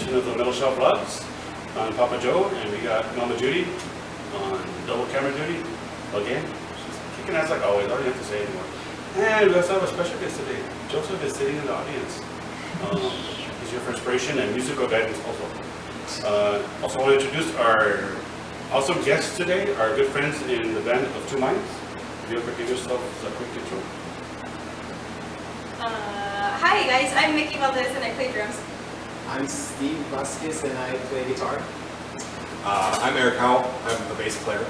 edition of the Middle Shelf Vlogs. I'm Papa Joe, and we got Mama Judy on double camera duty again. She's kicking ass like always. I don't have to say anymore. And we also have a special guest today. Joseph is sitting in the audience. He's here for inspiration and musical guidance also. Also want to introduce our awesome guests today, our good friends in the band of Two Minds. If you could give yourself a quick intro. Hi guys, I'm Mickey Valdez and I play drums. I'm Steve Vasquez and I play guitar. I'm Eric Howell. I'm the bass player.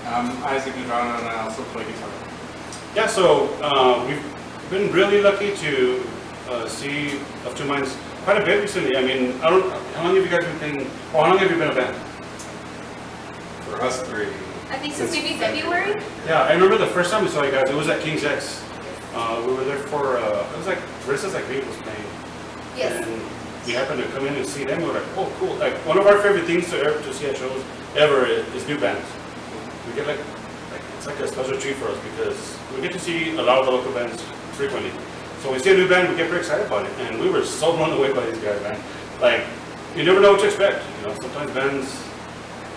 I'm Isaac Medrano and I also play guitar. Yeah, so we've been really lucky to see of Two Minds quite a bit recently. I mean, how long have you guys been playing, or how long have you been a band? For us three. I think since maybe February? Yeah, I remember the first time we saw you guys, it was at King's X. We were there for, it was like, Marissa's like me was playing. Yes. And we happened to come in and see them, we were like, oh cool. Like, one of our favorite things to see at shows ever is new bands. We get like it's like a special treat for us because we get to see a lot of the local bands frequently. So when we see a new band, we get pretty excited about it. And we were so blown away by these guys, man. Like, you never know what to expect. You know, sometimes bands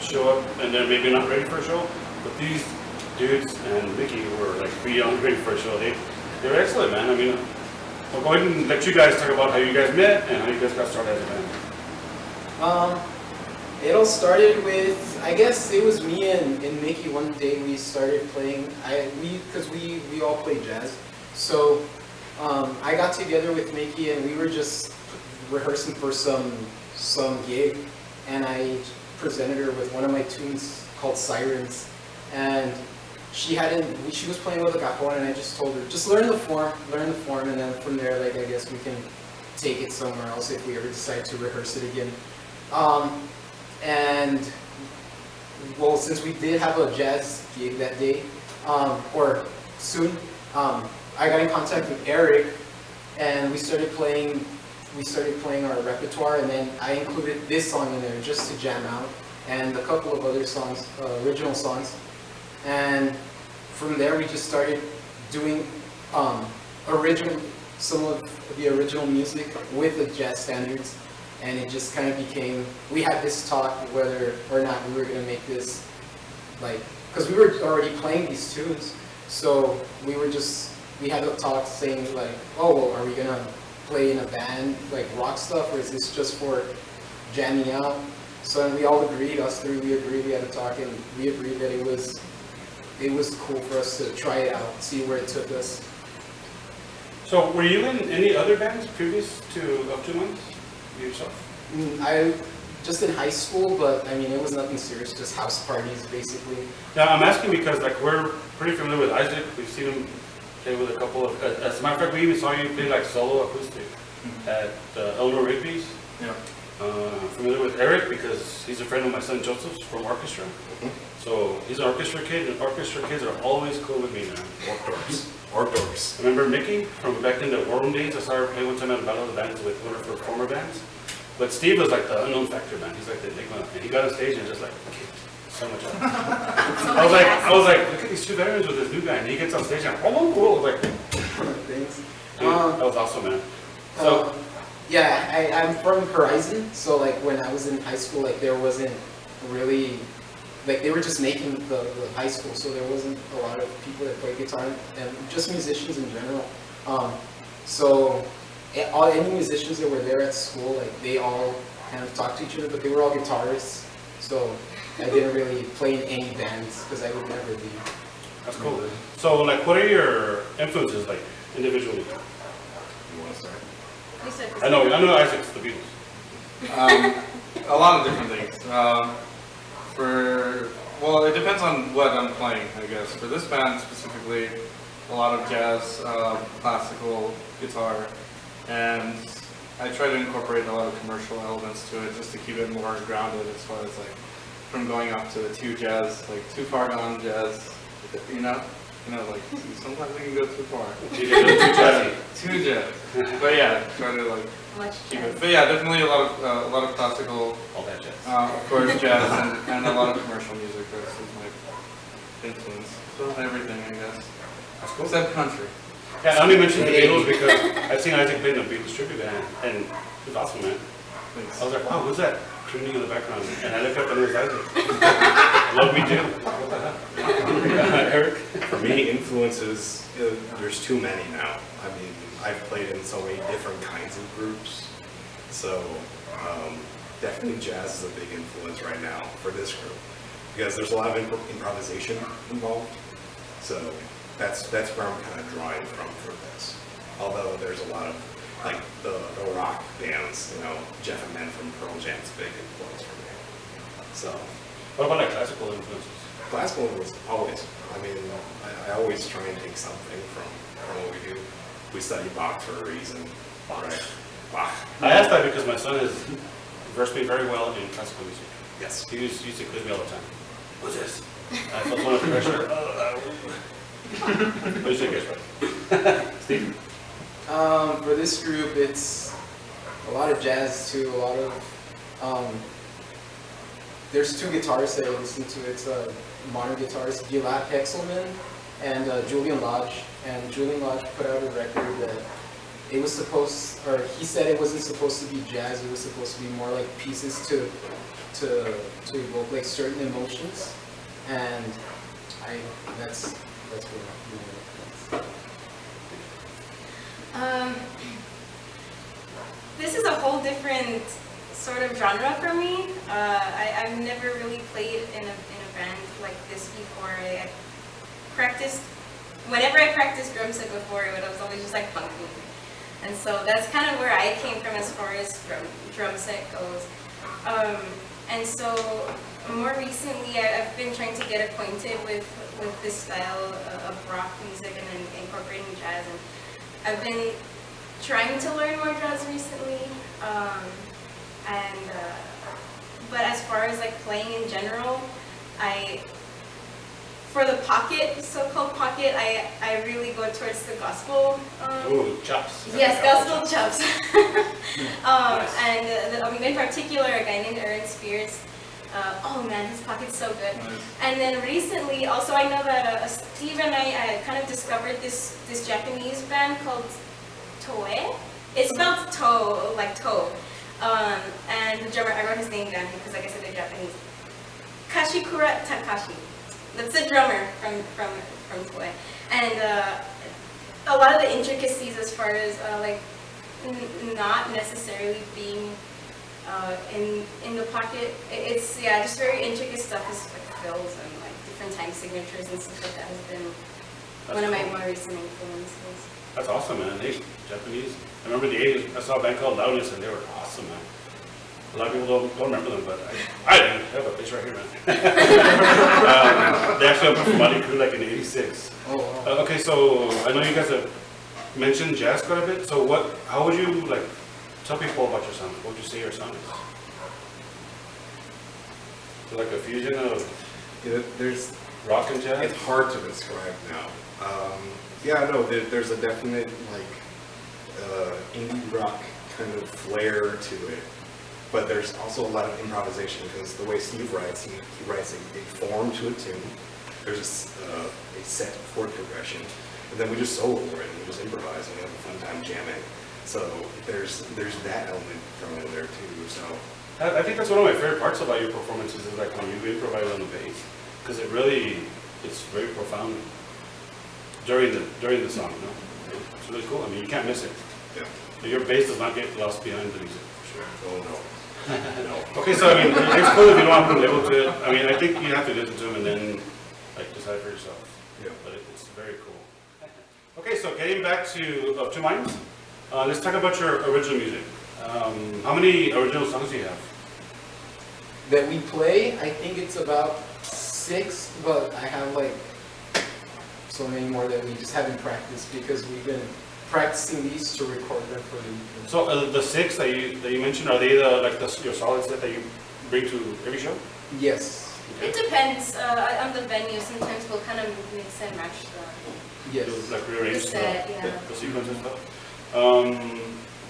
show up and they're maybe not ready for a show, but these dudes and Mickey were like beyond ready for a show. They were excellent, man. I mean, I'll go ahead and let you guys talk about how you guys met and how you guys got started as a band. It all started with, I guess it was me and Mickey. One day we started playing, because we all play jazz. So I got together with Mickey and we were just rehearsing for some gig, and I presented her with one of my tunes called Sirens, and she was playing with a cajon, and I just told her, just learn the form, and then from there, like, I guess we can take it somewhere else if we ever decide to rehearse it again. And well, since we did have a jazz gig that day, or soon, I got in contact with Eric, and we started playing our repertoire, and then I included this song in there just to jam out, and a couple of other songs, original songs. And from there we just started doing some of the original music with the jazz standards, and it just kind of became, we had this talk whether or not we were going to make this, like, because we were already playing these tunes, so we had a talk saying like, oh, well, are we going to play in a band, like rock stuff, or is this just for jamming out? So we all agreed, us three, we had a talk, and we agreed that it was cool for us to try it out, see where it took us. So were you in any other bands previous to Of Two Minds, yourself? I just in high school, but I mean, it was nothing serious, just house parties basically. Yeah, I'm asking because like we're pretty familiar with Isaac. We've seen him play with a couple of, as a matter of fact, we even saw you play like solo acoustic at Eleanor Rigby's. Yeah. Familiar with Eric because he's a friend of my son Joseph's from orchestra. So he's an orchestra kid, and orchestra kids are always cool with me, man. Outdoors. Remember Mickey from back in the War Room days? I saw her play one time at Battle of the Bands with one of her former bands. But Steve was like the unknown factor, man. He's like the enigma, and he got on stage and just like kicked so much out. I was like, look at these two veterans with this new guy, and he gets on stage and oh, cool. I was like, Thanks. dude, that was awesome, man. So. Yeah, I'm from Horizon, so like when I was in high school, like there wasn't really, like they were just making the high school, so there wasn't a lot of people that played guitar, and just musicians in general. So any musicians that were there at school, like they all kind of talked to each other, but they were all guitarists, so I didn't really play in any bands because I would never be. That's cool. So like what are your influences like individually? You want to start? I know Isaac's the Beatles. A lot of different things. Well, it depends on what I'm playing, I guess. For this band specifically, a lot of jazz, classical guitar, and I try to incorporate a lot of commercial elements to it just to keep it more grounded as far as like from going off to the too far gone jazz, you know, like sometimes we can go too far. Too jazzy. Too jazz. But yeah, try to like keep it. But yeah, definitely a lot of classical, All that jazz. of course, jazz, and a lot of commercial music. That's my influence. So everything, I guess. That's cool. Except country. Yeah, I only mentioned the Beatles because I've seen Isaac play in a Beatles tribute band, and it's awesome, man. Thanks. I was like, wow, who's that crooning in the background? And I look up and it was Isaac. Love me too. What the hell? Eric? For me, influences, there's too many now. I mean, I've played in so many different kinds of groups. So definitely jazz is a big influence right now for this group. Because there's a lot of improvisation involved. So that's where I'm kind of drawing from for this. Although there's a lot of, like the rock bands, you know, Jeff and Men from Pearl Jam's a big influence for me. So. What about like classical influences? Classical was always, I mean, I always try and take something from what we do. We study Bach for a reason, right? Bach. I asked that because my son has versed me very well in classical music. Yes. He used to quiz me all the time. What's this? I felt so much pressure. What do you think, guys? Steve? For this group, it's a lot of jazz too, a lot of, there's two guitarists that I listen to. It's modern guitarist Gilad Hexelman and Julian Lodge. And Julian Lodge put out a record that it was supposed, or he said it wasn't supposed to be jazz, it was supposed to be more like pieces to evoke like certain emotions. And that's what This is a whole different sort of genre for me. I've never really played in a band like this before. I practiced, whenever I practiced drum set before, it was always just like funk music. And so that's kind of where I came from as far as drum set goes. And so more recently, I've been trying to get acquainted with this style of rock music and then incorporating jazz. And I've been trying to learn more jazz recently. But as far as like playing in general, for the pocket, so-called pocket, I really go towards the gospel. Ooh, chops. Yes, gospel chops. And I mean, in particular, a guy named Aaron Spears. Oh man, his pocket's so good. Nice. And then recently, also I know that Steve and I kind of discovered this Japanese band called Toe. It's spelled toe, like toe. And the drummer, I wrote his name down because like I said, they're Japanese. Kashikura Takashi. That's the drummer from Toe. And a lot of the intricacies as far as like not necessarily being in the pocket, it's just very intricate stuff. Is like fills and like different time signatures and stuff like that has been one of my more recent influences. That's awesome, man. Hey, Japanese. I remember the 80s, I saw a band called Loudness, and they were awesome, man. A lot of people don't remember them, but I do. I have a place right here, man. They actually opened for Motley Crue like in '86. Oh, wow. Okay, so I know you guys have mentioned jazz quite a bit. So how would you like tell people about your sound? What would you say your sound is? So like a fusion of There's, rock and jazz? it's hard to describe now. Yeah, no, there's a definite like indie rock kind of flair to it. But there's also a lot of improvisation because the way Steve writes, he writes a form to a tune. There's a set chord progression, and then we just solo over it and we just improvise and we have a fun time jamming. So there's that element thrown in there too. So I think that's one of my favorite parts about your performances is like when you improvise on the bass, because it's very profound during the song. You know, it's really cool. I mean, you can't miss it. yeah, Your bass does not get lost behind the music. sure. Oh no. No. Okay, so I mean, it's cool if you don't have to label to it. I mean, I think you have to listen to them and then like decide for yourself. Yeah. But it's very cool. Okay, so getting back to Two Minds, let's talk about your original music. How many original songs do you have? That we play, I think it's about 6, but I have like so many more that we just haven't practiced because we've been practicing these to record them for the weekend. So the 6 that you mentioned, are they your solid set that you bring to every show? Yes. It depends on the venue. Sometimes we'll kind of mix and match Yes. Like rearrange The set, yeah. the sequence and stuff.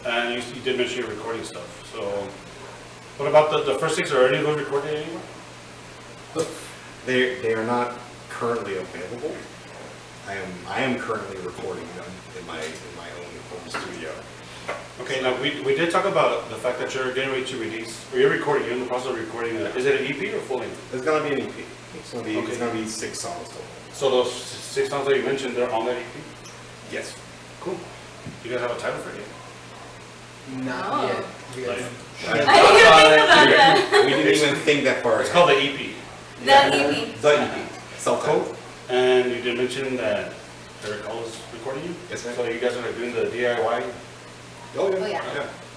And you did mention your recording stuff. So what about the first 6? Are any of those recorded anywhere? They are not currently available. I am currently recording them in my own home studio. Okay, now we did talk about the fact that you're getting ready to release, or you're recording, you're in the process of recording, is it an EP or full length? It's gonna be an EP. It's gonna be, Okay. it's gonna be 6 songs total. So those 6 songs that you mentioned, they're on that EP? Yes. Cool. You guys have a title for it yet? Not Oh. yet. We Like, I got- didn't even think about that. We didn't even think that far it's ahead. called the EP. The EP. The EP. Self-titled. And you did mention that Eric Hall is recording you? Yes, ma'am. So you guys are like doing the DIY? Oh, yeah.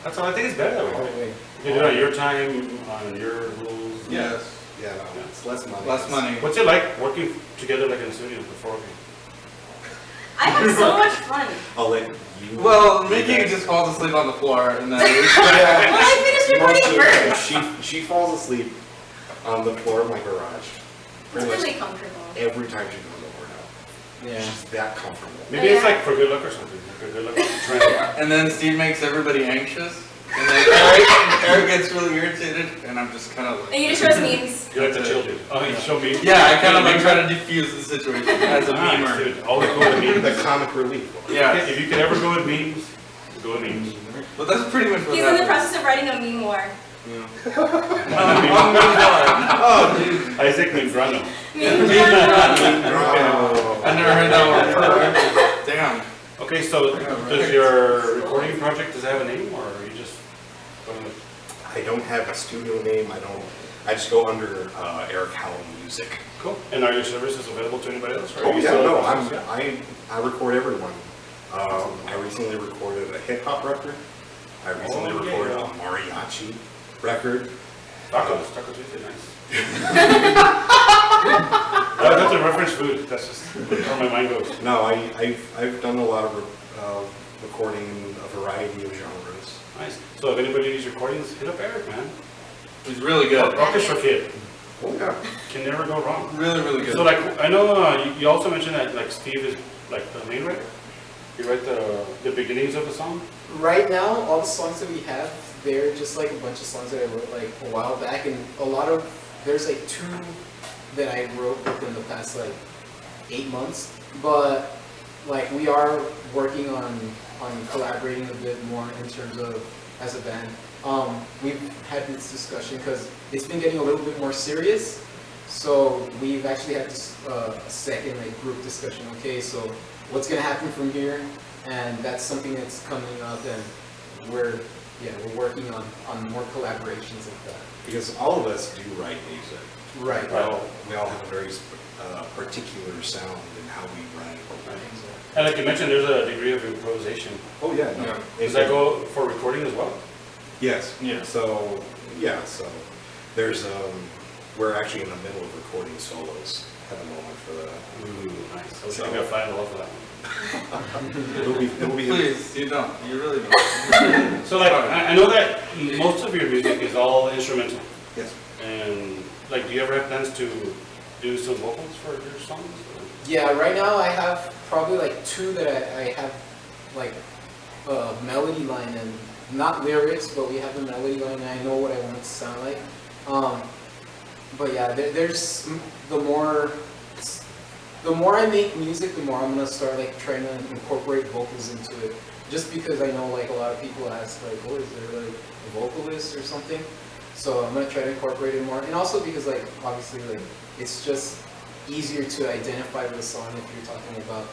That's all, I think it's better that Oh, way. wait. You can do it on your time, on your rules. Yes. Yeah, no, it's less money. Less money. What's it like working together like in the studio before? I have so much fun. I'll let you. Well, do Mickey that. just falls asleep on the floor and then Yeah. Well, I finished recording first. She falls asleep on the floor of my garage. It's Pretty much really comfortable. every time she comes over now. Yeah. She's that comfortable. Maybe it's like for good luck or something, like a good luck trend. and then Steve makes everybody anxious. And then Eric gets really irritated, and I'm just kind of like. And you just show us memes. You like the children. Oh, you show me? Yeah, I kind of like try to diffuse the situation as a Nice, memer. dude. Always go with memes. The comic relief. Yeah, If you can ever go with memes, go with memes. but that's pretty much what He's in the happened. process of writing a meme war. Yeah. Oh, dude. Isaac Membrano. Meme war. Oh. I never heard that one. Damn. Okay, so does your recording project, does it have a name or are you just going with? I don't have a studio name. I just go under Eric Howell Music. Cool. And are your services available to anybody else? or are Oh you yeah, still in the no, process? I record everyone. I recently recorded a hip hop record. I recently Oh, yeah, recorded yeah. a mariachi record. Tacos, Taco Tuesday, nice. That's a reference food, that's just where my mind goes. No, I've done a lot of recording in a variety of genres. Nice. So if anybody needs recordings, hit up Eric, man. He's really good. Orchestra kid, Oh yeah. can never go wrong. Really, really good. So like, I know you also mentioned that like Steve is like the main writer. You write the beginnings of the song? Right now, all the songs that we have, they're just like a bunch of songs that I wrote like a while back, and there's like 2 that I wrote within the past like 8 months. But like we are working on collaborating a bit more in terms of as a band. We've had this discussion because it's been getting a little bit more serious. So we've actually had this second like group discussion. Okay, so what's gonna happen from here? And that's something that's coming up, and we're working on more collaborations like that. Because all of us do write music. Right. We all have a very particular sound in how we write. And like you mentioned, there's a degree of improvisation. Oh yeah, no. Yeah. Does that go for recording as well? Yes. Yeah. So there's we're actually in the middle of recording solos at the moment for that. Ooh, nice. I wish I could find a lot for that one. It'll be Please, you don't. You really don't. So like, I know that most of your music is all instrumental. Yes. And like, do you ever have plans to do some vocals for your songs? or- Yeah, right now I have probably like 2 that I have like a melody line and not lyrics, but we have a melody line and I know what I want it to sound like. But yeah, there's the more I make music, the more I'm gonna start like trying to incorporate vocals into it. Just because I know like a lot of people ask like, oh, is there like a vocalist or something? So I'm gonna try to incorporate it more, and also because like obviously like it's just easier to identify with a song if you're talking about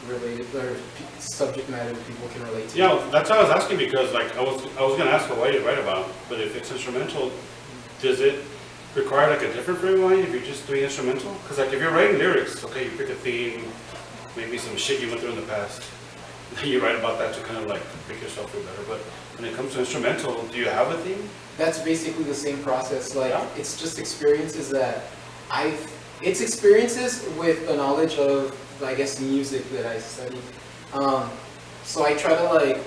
related or subject matter that people can relate to. Yeah, that's what I was asking because like, I was gonna ask what you write about, but if it's instrumental, does it require like a different frame of mind if you're just doing instrumental? Because like if you're writing lyrics, okay, you pick a theme, maybe some shit you went through in the past, then you write about that to kind of like make yourself feel better. But when it comes to instrumental, do you have a theme? That's basically the same process. Like Yeah. it's just experiences that it's experiences with the knowledge of, I guess, music that I study. So I try to like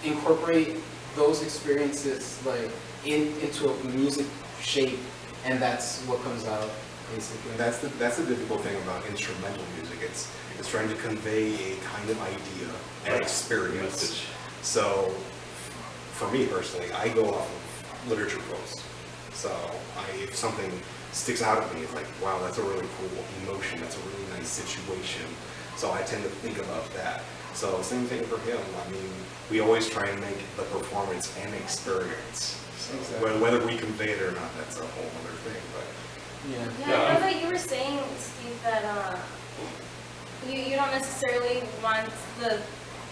incorporate those experiences like into a music shape, and that's what comes out basically. That's the difficult thing about instrumental music. It's trying to convey a kind of idea and Right. experience. Message. So for me personally, I go off of literature quotes. So if something sticks out at me, it's like, wow, that's a really cool emotion. That's a really nice situation. So I tend to think about that. So same thing for him. I mean, we always try and make the performance an experience. So Exactly. whether we convey it or not, that's a whole other thing. But Yeah. Yeah, I know that you were saying, Steve, that you don't necessarily want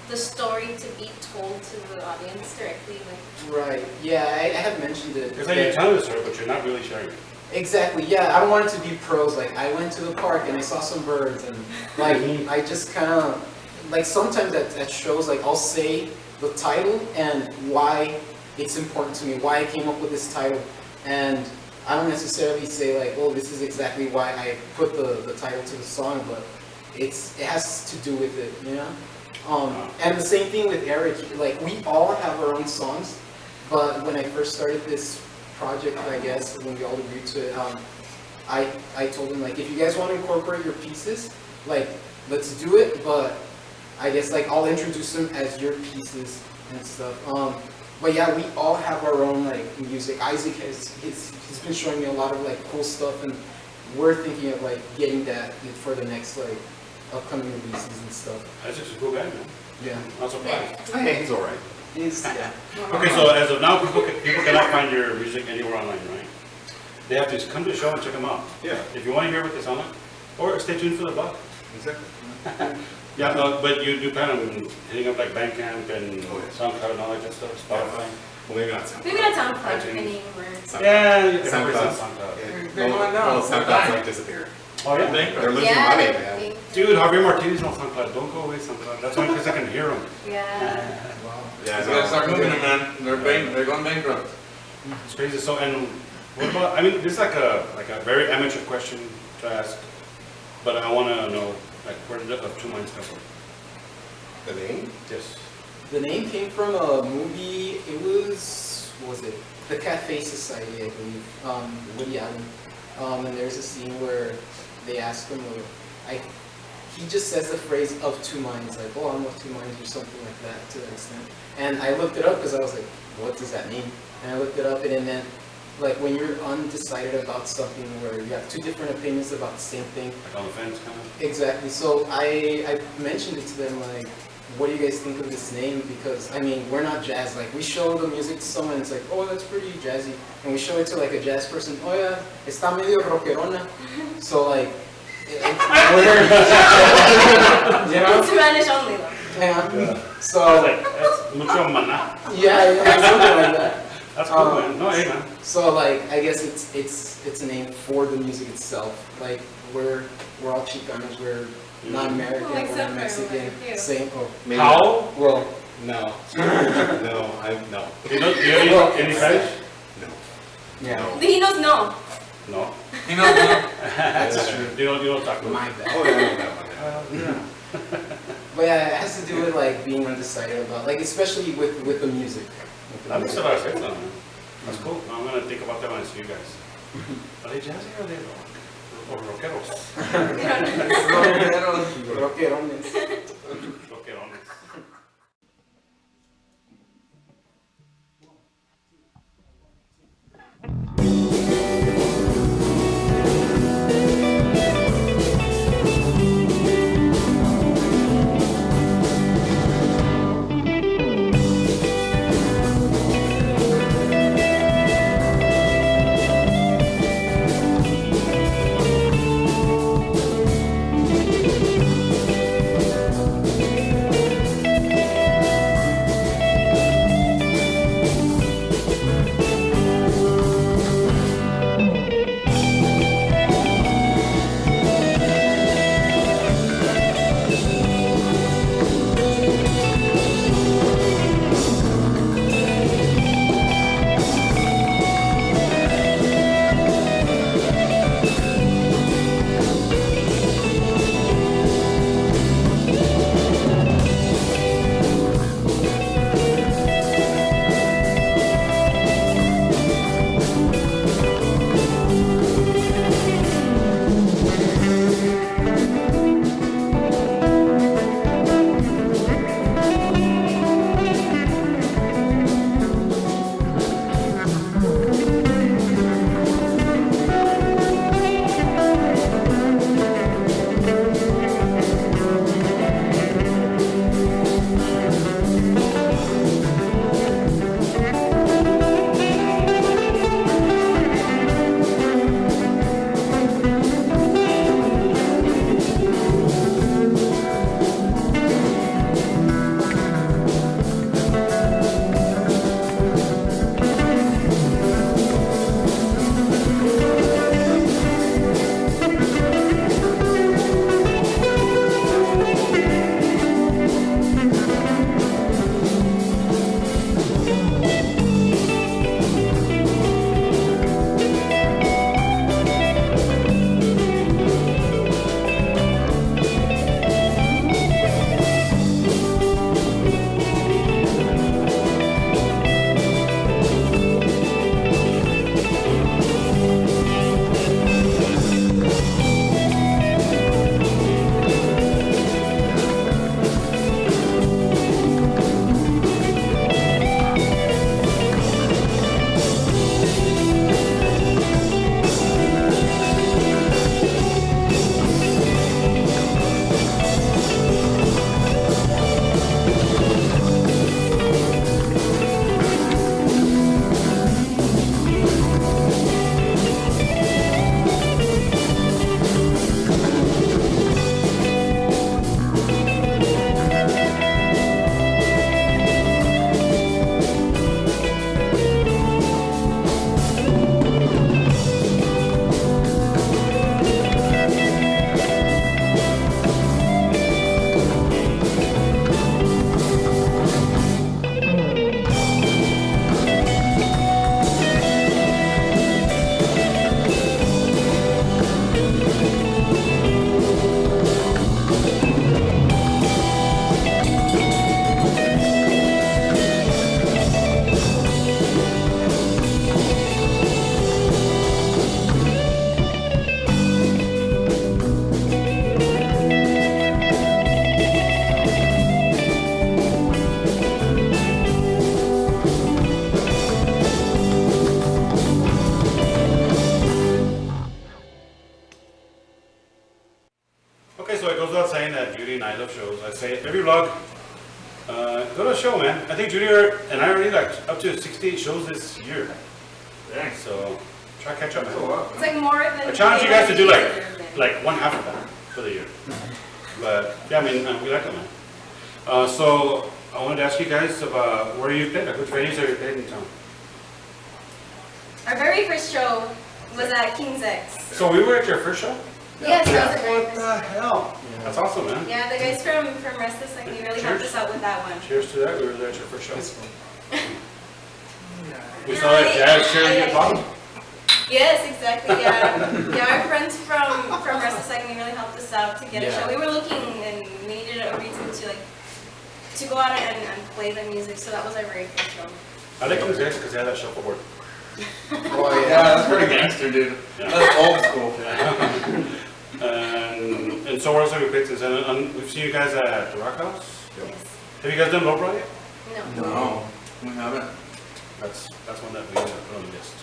the story to be told to the audience directly, like. Right. Yeah, I have mentioned it. It's like you're telling the story, but you're not really sharing it. Exactly, yeah, I don't want it to be prose, like, I went to the park and I saw some birds, and, like, I just kind of, like, sometimes at shows, like, I'll say the title and why it's important to me, why I came up with this title, and I don't necessarily say, like, oh, this is exactly why I put the title to the song, but it has to do with it, you know? And the same thing with Eric, like, we all have our own songs, but when I first started this project, I guess, when we all agreed to it, I told him, like, if you guys want to incorporate your pieces, like, let's do it, but I guess, like, I'll introduce them as your pieces and stuff. But yeah, we all have our own, like, music. Isaac he's been showing me a lot of, like, cool stuff, and we're thinking of, like, getting that for the next, like, upcoming releases and stuff. That's just a cool guy, man. Yeah. Not surprised. hey, he's all right. Yeah. Okay, so as of now, people cannot find your music anywhere online, right? They have to come to the show and check them out. Yeah, If you want to hear what they sound like, or stay tuned for the blog. exactly. Yeah, no, but you do plan on hitting up like Bandcamp and Oh, yeah. SoundCloud and all that good stuff, Spotify. Well, maybe not SoundCloud. Maybe not SoundCloud iTunes. anymore. Yeah, you can SoundCloud. always on SoundCloud. They're going down. Well, SoundCloud's like disappearing. Oh, yeah? They're losing Yeah, money, they're man. being- Dude, Javier Martinez on SoundCloud. Don't go away, SoundCloud. That's only because I can hear him. Yeah. Yeah, You gotta start moving them, man. They're going bankrupt. It's crazy. So, and what about, I mean, this is like a very amateur question to ask, but I want to know, like, where did Of Two Minds come from? The name? Yes. The name came from a movie, what was it? The Cafe Society, I believe, Woody Allen. And there's a scene where they ask him, he just says the phrase "of two minds," like, oh, I'm of two minds, or something like that, to that extent. And I looked it up because I was like, what does that mean? And I looked it up, and it meant, like, when you're undecided about something where you have two different opinions about the same thing. Like on the fence, kind of? Exactly. So I mentioned it to them, like, what do you guys think of this name? Because, I mean, we're not jazz. Like, we show the music to someone, it's like, oh, that's pretty jazzy. And we show it to, like, a jazz person, oh, yeah, está medio rockerona. So, like, we're, you know? It's Spanish only though. Yeah. I was So, like, that's mucho maná. yeah, something like that. That's cool, man. No, hey, man. So, like, I guess it's a name for the music itself. Like, we're all Chicanos, we're not American, Like we're not Zephyr, Mexican, like you. same, oh, Maybe- How? well, No. No, no. Do you know any Spanish? No. yeah, No. He knows no. No. You know, that's true. Do you know taco? My bad. Oh, yeah, I know that one. Yeah. But yeah, it has to do with, like, being undecided about, like, especially with the music. That makes a lot of sense, though, man. That's cool. I'm gonna think about that when I see you guys. Are they jazzy or are they rock? Or rockeros? Rockerones. Rockerones. go to a show, man. I think Junior and I already like up to 68 shows this year. Dang. So try to catch up, That's a man. lot. It's like more than. I challenge you guys to do like. like one half of that for the year. But yeah, I mean, we like it, man. So I wanted to ask you guys about where you played, like which venues have you played in town? Our very first show was at King's X. So we were at your first show? Yes, that was our very What first. the hell? That's awesome, man. Yeah, the guys from Restless Like Me really helped us out with that one. Cheers to that, we were there at your first show. It's fun. We saw that jazz cherry at bottom. Yes, exactly, yeah. Yeah, our friends from Restless Like Me really helped us out to get a Yeah. show. We were looking and we needed a reason to go out and play the music, so that was our very first show. I like those guys because they had that shuffleboard. Oh, Yeah, yeah. that's pretty gangster, dude. Yeah. That's old school. And so where else have you played since? And we've seen you guys at the Rock House. Yes. Have you guys done Lowbrow yet? No. No, we haven't. That's one that we need to put on the list.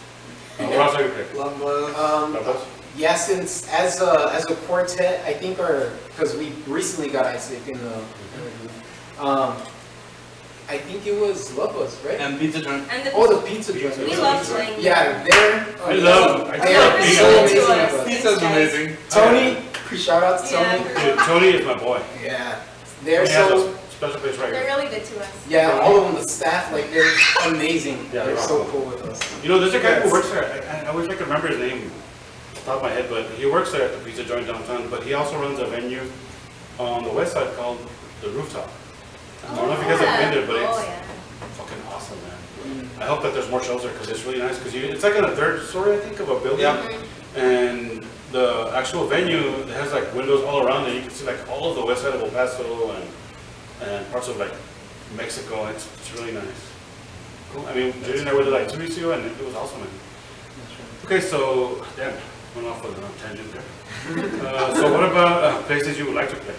Where else have you played? Love Buzz. Love Buzz? Yeah, since as a quartet, I think because we recently got Isaac in the group. I think it was Love Us, right? And Pizza Joint. And the, Oh, the pizza joint. we love playing. Yeah, they're. I love They're being so on amazing to with us. us. Pizza's amazing. Tony, shout out to Yeah. Tony. Dude, Tony is my boy. Yeah, they're He has so. a special place right They're here. really good to us. Yeah, all of them, the staff, like they're amazing. Yeah, They're they're so awesome. cool with us. You know, there's a guy who Yes. works there. I wish I could remember his name off the top of my head, but he works there at the pizza joint downtown. But he also runs a venue on the west side called the Rooftop. I don't know if you guys have been there, but Oh, it's yeah. fucking awesome, man. I hope that there's more shows there because it's really nice. Because it's like on the third story, I think, of a building. Yeah. And the actual venue has like windows all around it. You can see like all of the west side of El Paso and parts of like Mexico. It's really nice. Cool. I mean, Judy and I were there like 2 weeks ago, and it was awesome, man. Okay, so damn, went off on a tangent there. So what about places you would like to play?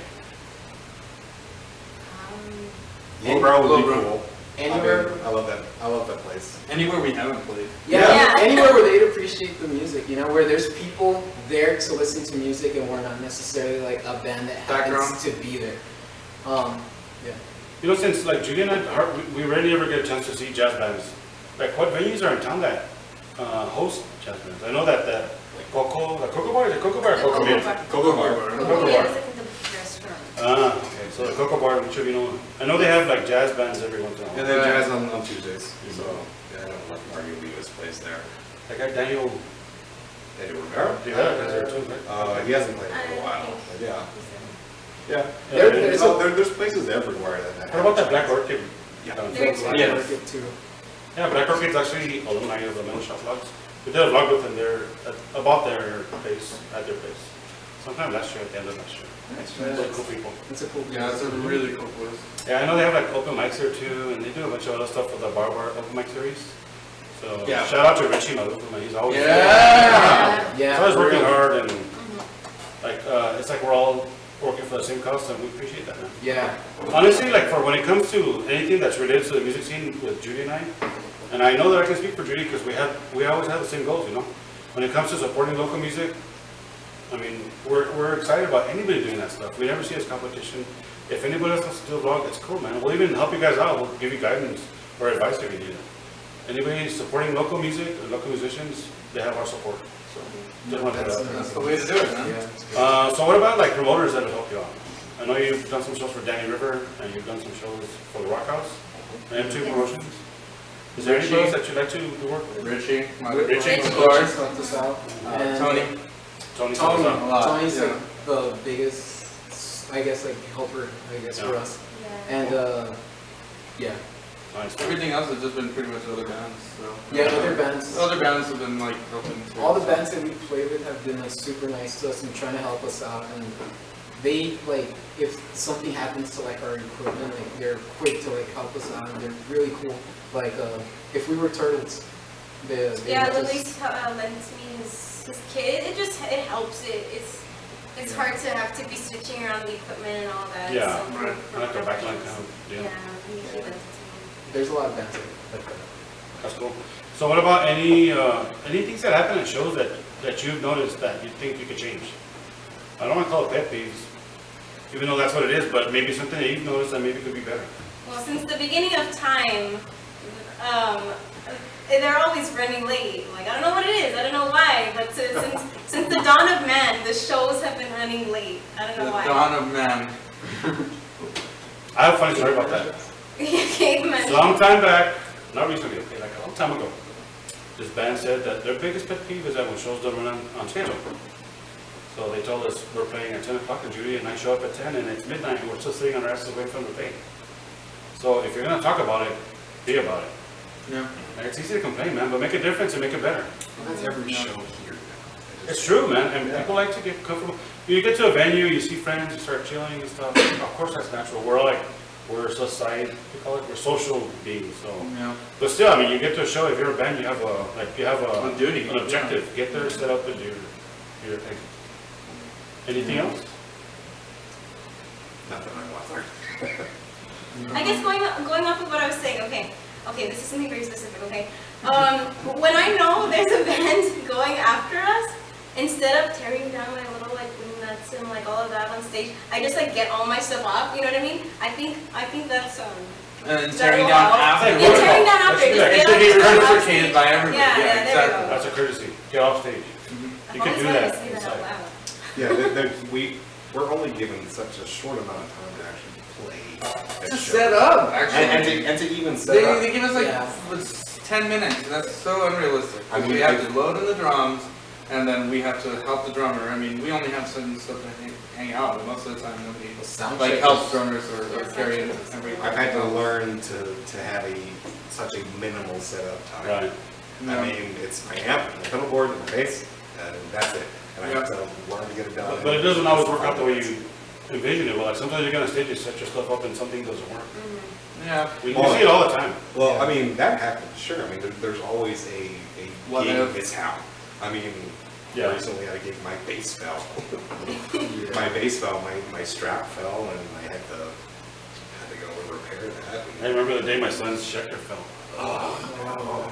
Lowbrow would be Lowbrow. cool. Anywhere, I love that. I love that place. Anywhere we haven't played. yeah, Yeah. anywhere where they'd appreciate the music, you know, where there's people there to listen to music and we're not necessarily like a band that happens Background. to be there. Yeah. You know, since like Judy and I, we rarely ever get a chance to see jazz bands. Like, what venues are in town that host jazz bands? I know that like Coco Bar, is it Coco Bar or The Coco Coco Beer? Bar. Coco Bar. Coco Coco Bar. is like the restaurant. Ah, okay. So the Coco Bar, which you know, I know they have like jazz bands every once in a And while. then jazz on Tuesdays. So yeah, I don't like Mario Leo's place there. That guy Daniel, Eddie Rivera. yeah, guys there too, right? He hasn't played for a while. But yeah. Yeah. There's places everywhere that. What about that Black Orchid? Yeah. There's- Black Yeah. Orchid. Market too. Yeah, Black Orchid's actually alumni of the Metal Shop Vlogs. We did a vlog with them there about their place, at their place. Sometime last year, at the end of last year. Really cool people. It's a cool. Yeah, it's a really cool place. Yeah, I know they have like open mics there too, and they do a bunch of other stuff with the Bar open mic series. So Yeah. shout out to Richie Maluma, man. He's always Yeah. Yeah. He's always for working real. hard, and like it's like we're all working for the same cause, and we appreciate that, man. Yeah. Honestly, like for when it comes to anything that's related to the music scene with Judy and I know that I can speak for Judy because we always have the same goals, you know. When it comes to supporting local music, I mean, we're excited about anybody doing that stuff. We never see it as competition. If anybody else wants to do a vlog, it's cool, man. We'll even help you guys out. We'll give you guidance or advice if you need it. Anybody supporting local music or local musicians, they have our support. So just want to put it out there. That's the way to do it, man. Yeah. So what about like promoters that will help you out? I know you've done some shows for Danny River and you've done some shows for the Rock House, M2 Promotions. Is there anybody else that you'd like to work with? Richie, my Richie. of Just course. helped us out. And Tony. Tony. Tony, a lot, Tony's yeah. like the biggest, I guess, like helper, I guess, for Yeah. us. Yeah. And yeah, Nice. Everything else has just been pretty much other bands, so. yeah, other bands. Other bands have been like helping too. All the bands that we play with have been like super nice to us and trying to help us out. And they like, if something happens to like our equipment, like they're quick to like help us out. And they're really cool. Like if we were turtles, they Yeah, would just- Lily's lends me his kit. It helps. It's hard to have to be switching around the equipment and all that. Yeah, so right. Like a backline kind of deal. Yeah, he lends it to me. There's a lot of bands like that. That's cool. So what about any things that happen at shows that you've noticed that you think you could change? I don't want to call it pet peeves, even though that's what it is, but maybe something that you've noticed that maybe could be better. Well, since the beginning of time, they're always running late. Like, I don't know what it is, I don't know why, but since the dawn of man, the shows have been running late. I don't know The why. dawn of man. I have a funny story about that. Caveman. So long time back, not recently, okay, like a long time ago, this band said that their biggest pet peeve is that when shows don't run on schedule. So they told us we're playing at 10 o'clock and Judy and I show up at 10 and it's midnight and we're still sitting on our asses waiting for them to pay. So if you're gonna talk about it, be about it. Yeah. Like, it's easy to complain, man, but make a difference and make it better. That's every show here now. It's true, man, and people like to get comfortable. You get to a venue, you see friends, you start chilling and stuff. Of course, that's natural. We're a society, we call it, we're social beings, so. Yeah. But still, I mean, you get to a show, if you're a band, you have A duty, an objective. Get there, set up, and do your thing. Anything else? Nothing I want. I guess going off of what I was saying, okay, this is something very specific, okay? When I know there's a band going after us, instead of tearing down my little like nuts and like all of that on stage, I just like get all my stuff off, you know what I mean? I think that's And Does tearing that down go after. Yeah, tearing down after, Let's do just that. get It should be all your stuff off reciprocated stage. by everybody. Yeah, there we exactly. go. That's a courtesy. Get off stage. I've You can always do wanted that to say that out inside. loud. Yeah, we're only given such a short amount of time to actually play. that To show. set up, actually. And to even set They, up. they give us like Yeah. what's 10 minutes, and that's so unrealistic. I mean, we have to load in the drums, and then we have to help the drummer. I mean, we only have certain stuff to hang out, but most of the time nobody The sound like check helps is- drummers or Yeah, carry sound it check is- everything. I've had to learn to have such a minimal setup time. Right. Yeah. I mean, it's my amp, my pedal board, and my bass, and that's it. And I have to learn to get it done. But it doesn't always work out the way you envision it. Well, like sometimes you're gonna stage, you set your stuff up and something doesn't work. Yeah. We see it all the time. Well, I mean, that happens, sure. I mean, there's always a What gig if? mishap. I mean, Yeah. recently I gig my bass fell. My bass fell, my strap fell, and I had to go and repair that. I remember the day my son's checker fell. Oh.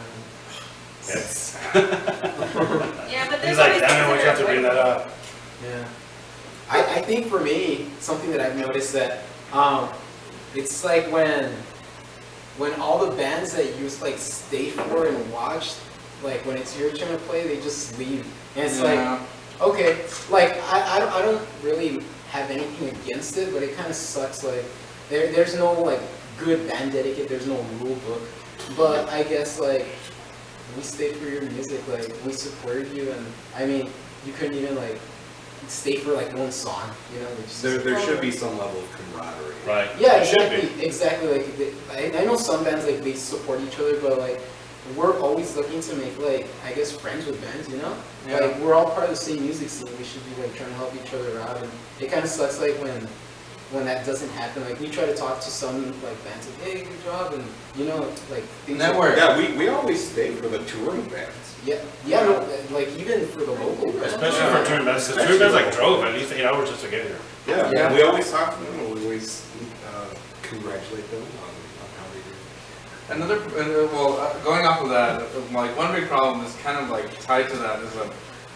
Yes. Yeah, but there's He's like, always damn it, things why'd you have to that bring are that up? Yeah. I think for me, something that I've noticed that it's like when all the bands that you just like stay for and watch, like when it's your turn to play, they just leave. And it's like, okay, like I don't really have anything against it, but it kind of sucks. Like there's no like good band etiquette, there's no rule book. But I guess like we stay for your music, like we supported you, and I mean you couldn't even like stay for like one song, you know? Just, There should be some level of camaraderie. Right. yeah, It should exactly, be. exactly. Like I know some bands like they support each other, but like we're always looking to make like I guess friends with bands, you know? Yeah. Like we're all part of the same music scene. We should be like trying to help each other out, and it kind of sucks like when that doesn't happen. Like we try to talk to some like bands like, hey, good job, and you know like things. Network. Yeah, we always stay for the touring bands. Yeah, no, like even for the local bands. Especially for touring bands, because touring bands like drove at least 8 hours just to get here. Yeah, Yeah. we always talk to them, and we always congratulate them on how they do. Going off of that, like one big problem is kind of like tied to that is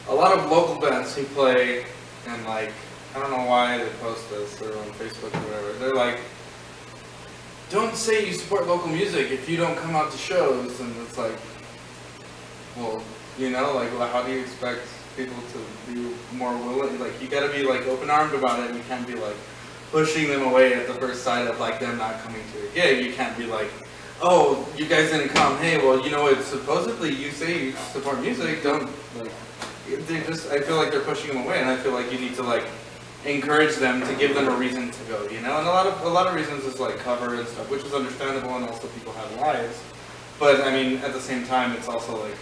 a lot of local bands who play and like, I don't know why they post this or on Facebook or whatever, they're like, don't say you support local music if you don't come out to shows, and it's like, well, you know, like, well, how do you expect people to be more willing, like, you gotta be like open-armed about it, and you can't be like pushing them away at the first sight of like them not coming to a gig. You can't be like, oh, you guys didn't come, hey, well, you know what, supposedly you say you support music, don't, like, they just, I feel like they're pushing them away, and I feel like you need to like encourage them to give them a reason to go, you know, and a lot of reasons is like cover and stuff, which is understandable, and also people have lives, but I mean, at the same time, it's also like,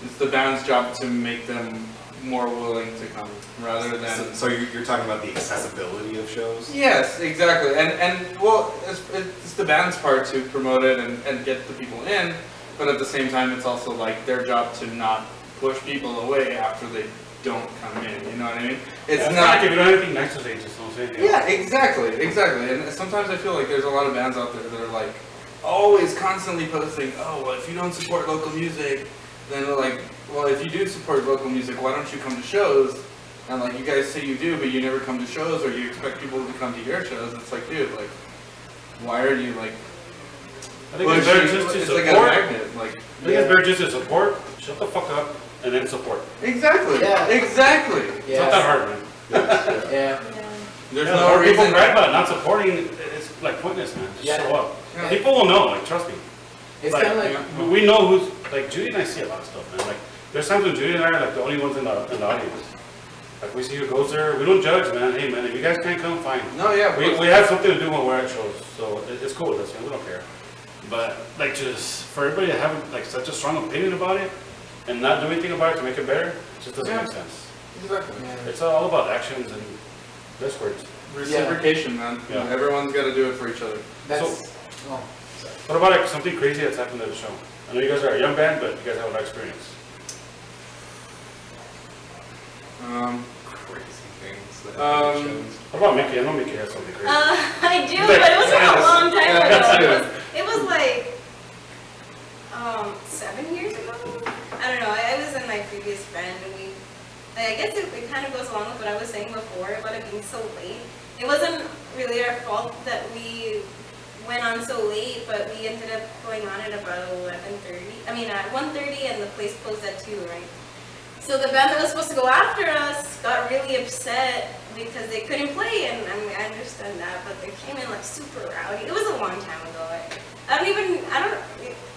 it's the band's job to make them more willing to come, rather than... So you're talking about the accessibility of shows? Yes, exactly, and well, it's the band's part to promote it and get the people in, but at the same time, it's also like their job to not push people away after they don't come in, you know what I mean? It's It's not... like if you don't have anything nice to say, just don't say anything. Yeah, exactly, and sometimes I feel like there's a lot of bands out there that are like, always constantly posting, oh, well, if you don't support local music, then they're like, well, if you do support local music, why don't you come to shows? And like, you guys say you do, but you never come to shows, or you expect people to come to your shows. It's like, dude, like, why are you like? I think it's better just to it's like a support. magnet, like. I think it's better just to support, shut the fuck up, and then support. Exactly. Yeah. Exactly. It's not that hard, man. Yeah. There's Yeah, no more people reason. cry about not supporting, it's like pointless, man. Just Yeah. show up. Yeah. People will know, like, trust me. It's Like, kind of like, yeah. we know who's, like, Judy and I see a lot of stuff, man. Like, there's times when Judy and I are like the only ones in the audience. Like, we see who goes there, we don't judge, man. Hey, man, if you guys can't come, fine. No, yeah. of We course. have something to do when we're at shows, so it's cool with us, man. We don't care. But, like, just for everybody to have, like, such a strong opinion about it and not do anything about it to make it better, it just doesn't Yeah. make sense. Exactly. yeah. It's all about actions and less words. Reciprocation, man. Yeah. Everyone's got to do it for each other. That's, So- oh, sorry. What about like something crazy that's happened at the show? I know you guys are a young band, but you guys have a lot of experience. Crazy things that Um, happen at shows. What about Mickey? I know Mickey has something crazy. I do, Like, but it was yeah, a long time yeah, ago. that's It was like 7 years ago. I don't know. I was in my previous band, and I guess it kind of goes along with what I was saying before about it being so late. It wasn't really our fault that we went on so late, but we ended up going on at about 11:30. I mean, at 1:30, and the place closed at 2, right? So the band that was supposed to go after us got really upset because they couldn't play, and I mean, I understand that, but they came in like super rowdy. It was a long time ago.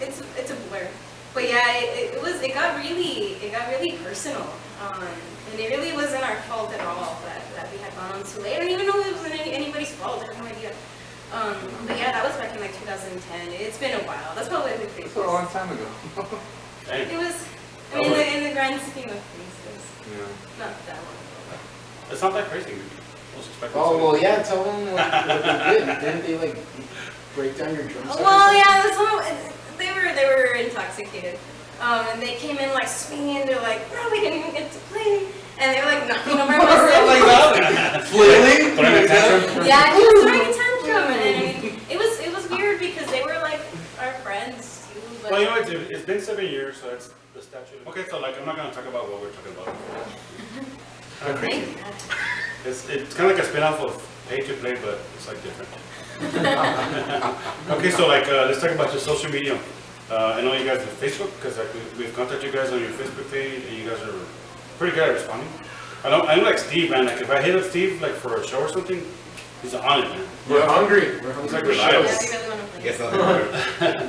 It's a blur. But yeah, it got really personal. And it really wasn't our fault at all that we had gone on so late. I don't even know if it was anybody's fault. I have no idea. But yeah, that was back in like 2010. It's been a while. That's probably the That's craziest. a long time ago. Dang. It was, I mean, in the grand scheme of things, it was Yeah. not that long ago. It's not that crazy. Most expected. Oh, well, yeah, tell them what they did. Didn't they, like, break down your drum set? or Well, something? yeah, they were intoxicated. And they came in like swinging. They're like, "No, we didn't even get to play." And they were like knocking over my Like that? Flailing? Throwing a tantrum. Yeah, he was throwing a tantrum, and I mean, it was weird because they were like our friends too. But Well, you know what? It's been 7 years, so it's the statute. Okay, so like I'm not gonna talk about what we're talking about. Kinda crazy. Thank God. It's kind of like a spin-off of Pay to Play, but it's like different. Okay, so like let's talk about your social media. I know you guys have Facebook because like we've contacted you guys on your Facebook page, and you guys are pretty good at responding. I know like Steve, man. Like if I hit up Steve like for a show or something, he's on it, man. We're hungry. We're He's hungry. like for reliable. Yeah, shows. we really want to play. Guess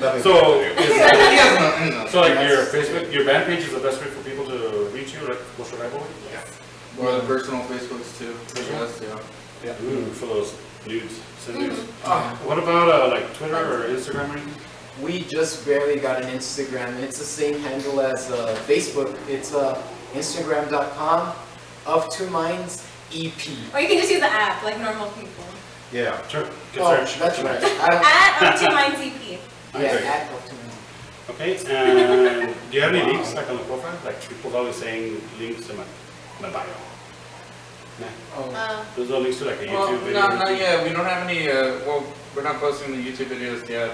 nothing. So He has no- so like your Facebook, your band page is the best way for people to reach you, like most reliable way. Yes. Or the personal Facebooks too. Yes, yeah. Ooh, for those nudes, send nudes. Oh, What about like Twitter or Instagram or anything? we just barely got an Instagram, and it's the same handle as Facebook. It's Instagram.com of Two Minds EP. Or you can just use the app like normal people. Yeah. Sure. Good Oh, search. that's right. At Up to Minds EP. Yeah, at of Two Minds. Okay, and do you have any links like on the profile? Like people's always saying links in my bio. Nah. Oh, There's no links to like a Well, YouTube video. not yet. We don't have any, well, we're not posting the YouTube videos yet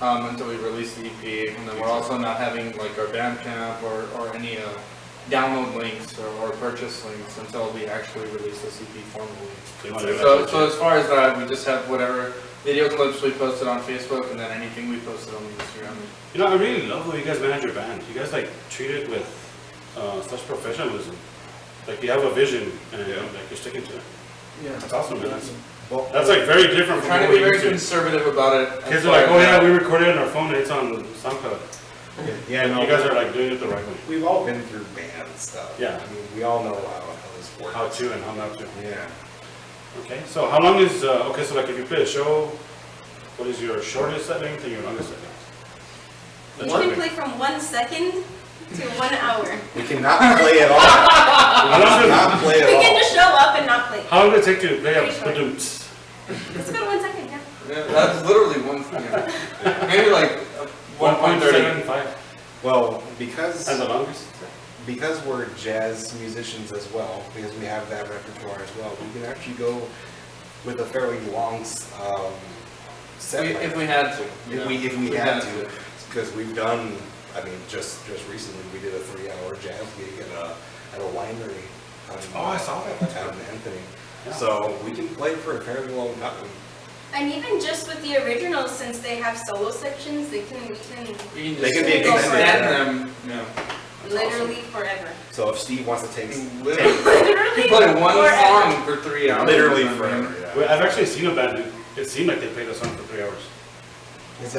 until we release the EP. And then we're also not having like our Bandcamp or any download links or purchase links until we actually release this EP formally. So you wanna do that So, legit? so as far as that, we just have whatever video clips we posted on Facebook and then anything we posted on Instagram. You know, I really love how you guys manage your band. You guys like treat it with such professionalism. Like you have a vision and like you're sticking to it. yeah. That's awesome, man. Well, That's like very different We're from trying to what be we very used to. conservative about it. as Kids are far like, as oh yeah, that. we recorded it on our phone and it's on SoundCloud. yeah, no, You guys are like doing it the right way. we've all been through band stuff. Yeah. I mean, we all know how this works. How to and how not to. Yeah. Okay, so how long is, okay, so like if you play a show, what is your shortest set length and your longest set length? You can play from 1 second to 1 hour. We cannot play at all. How long We does- cannot play We at can all. just show up and not play. How long does it take to play a Pretty short. badooms? It's about 1 second, yeah. Yeah, that's literally one thing. Maybe like 1.30. 1.75 Well, because and the longest? we're jazz musicians as well, because we have that repertoire as well, we can actually go with a fairly long set. If length. we had to. If we had to, because we've done, I mean, just recently, we did a 3-hour jazz gig at a winery. Oh, I saw that. Out in Anthony. Yeah. So we can play for a fairly long time. And even just with the originals, since they have solo sections, we can You can They just can be extend extended. them. Yeah. literally forever. So if Steve wants to take Literally. Literally You play one forever. song for 3 hours. literally I mean. forever, yeah. Well, I've actually seen a band, it seemed like they played a song for 3 hours.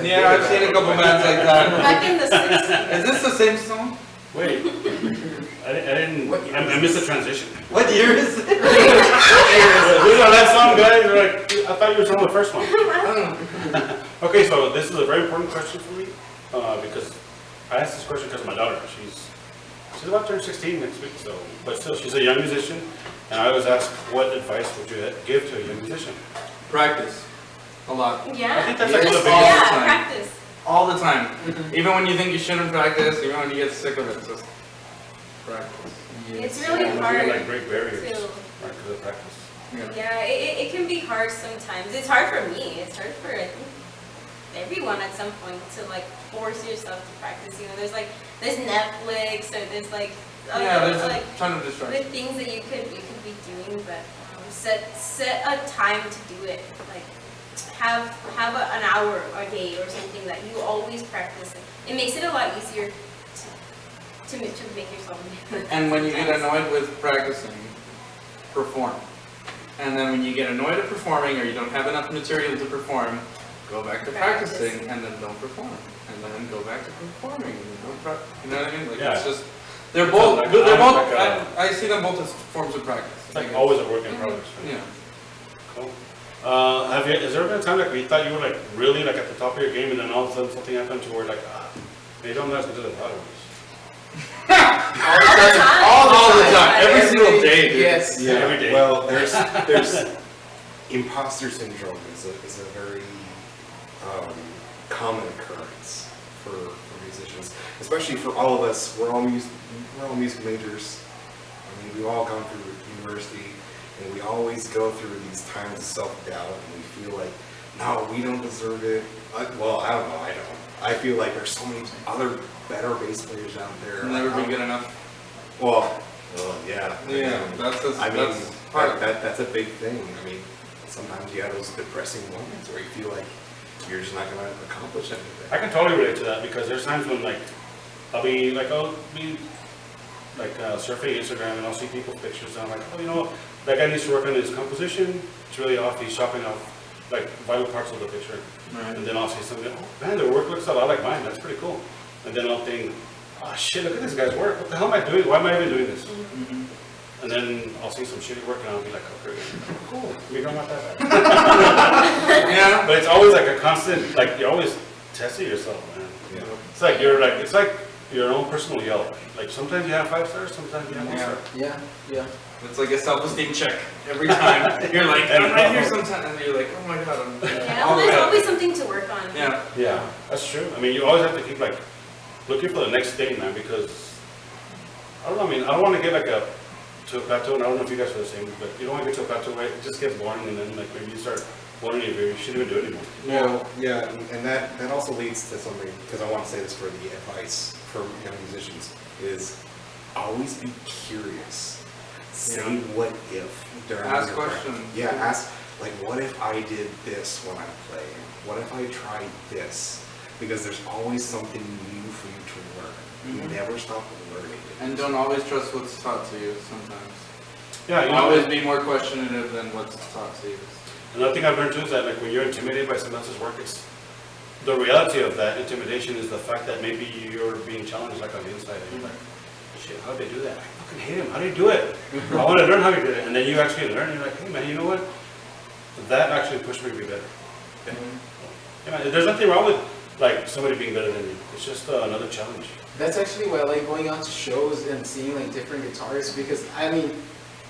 Yeah, I've seen a couple bands like that. Back in the 60s. Is this the same song? Wait, I missed the transition. What year is it? Who's on that song, guys? You're like, I thought you were talking the first one. Okay, so this is a very important question for me, because I asked this question because of my daughter. She's about to turn 16 next week, so, but still, she's a young musician, and I always ask, what advice would you give to a young musician? Practice. A lot. Yeah. I think that's like one of the All biggest. the Yeah, time. practice. All the time. Even when you think you shouldn't practice, even when you get sick of it, just practice. It's really Those are hard like great barriers, to. right, because of practice. Yeah, it can be hard sometimes. It's hard for me. It's hard for, I think, everyone at some point to like force yourself to practice. You know, there's Netflix or there's like Yeah, there's like a ton of distractions. with things that you could be doing, but set a time to do it. Like have an hour a day or something that you always practice. It makes it a lot easier to make yourself. And when you get annoyed with practicing, perform. And then when you get annoyed at performing or you don't have enough material to perform, go back to Practice. practicing and then don't perform. And then go back to performing and then don't practice. You know what I mean? Like Yeah. it's just, they're both, Like, they're both, like a- I see them both as forms of practice. It's like always a work in progress. Right? Yeah. Cool. Has there been a time like where you thought you were like really like at the top of your game and then all of a sudden something happened to where like, maybe I'm not as good as I thought I was? All the time, every single day, dude. Yes. Yeah, Every day. well, there's imposter syndrome is a very common occurrence for musicians, especially for all of us. We're all music majors. I mean, we've all gone through university, and we always go through these times of self-doubt, and we feel like, no, we don't deserve it. Well, I don't know, I don't. I feel like there's so many other better bass players out there. It'll never be good enough. Well, yeah. Yeah, that's I mean, that's part of it. that's a big thing. I mean, sometimes you have those depressing moments where you feel like you're just not gonna accomplish anything. I can totally relate to that because there's times when like, I'll be surfing Instagram and I'll see people's pictures and I'm like, oh, you know what, that guy needs to work on his composition. It's really off, he's chopping off like vital parts of the picture. Right. And then I'll say something, oh man, their work looks a lot like mine, that's pretty cool. And then I'll think, oh shit, look at this guy's work, what the hell am I doing, why am I even doing this? Mhm. And then I'll see some shitty work and I'll be like, okay, cool, maybe I'm not that bad. Yeah. But it's always like a constant, like you're always testing yourself, man. Yeah. It's like your own personal Yelp. Like sometimes you have 5 stars, sometimes you have 1 Yeah. star. Yeah, yeah. It's like a self-esteem check every time. You're like, I'm right here sometimes, and you're like, oh my god, I'm Yeah, all well, there's the way always up. something to work on. Yeah. Yeah, that's true. I mean, you always have to keep like looking for the next thing, man, because I don't know, I mean, I don't want to get like to a plateau, and I don't know if you guys are the same, but you don't want to get to a plateau where it just gets boring and then like maybe you start wondering if you shouldn't even do it anymore. Well, yeah, and that also leads to something, because I want to say this for the advice for young musicians, is always be curious. See Yeah. what if during Ask your practice. questions. Yeah, ask, like, what if I did this when I'm playing? What if I tried this? Because there's always something new for you to learn. You Mhm. never stop learning. And don't always trust what's taught to you sometimes. Yeah, you know, Always be more questionative than what's taught to you. another thing I've learned too is that like when you're intimidated by someone else's work, it's the reality of that intimidation is the fact that maybe you're being challenged like on the inside and you're like, shit, how'd they do that? I fucking hate him, how do you do it? I want to learn how you did it. And then you actually learn and you're like, hey man, you know what? That actually pushed me to be better. Yeah, there's nothing wrong with like somebody being better than you. It's just another challenge. That's actually why I like going out to shows and seeing like different guitarists, because I mean,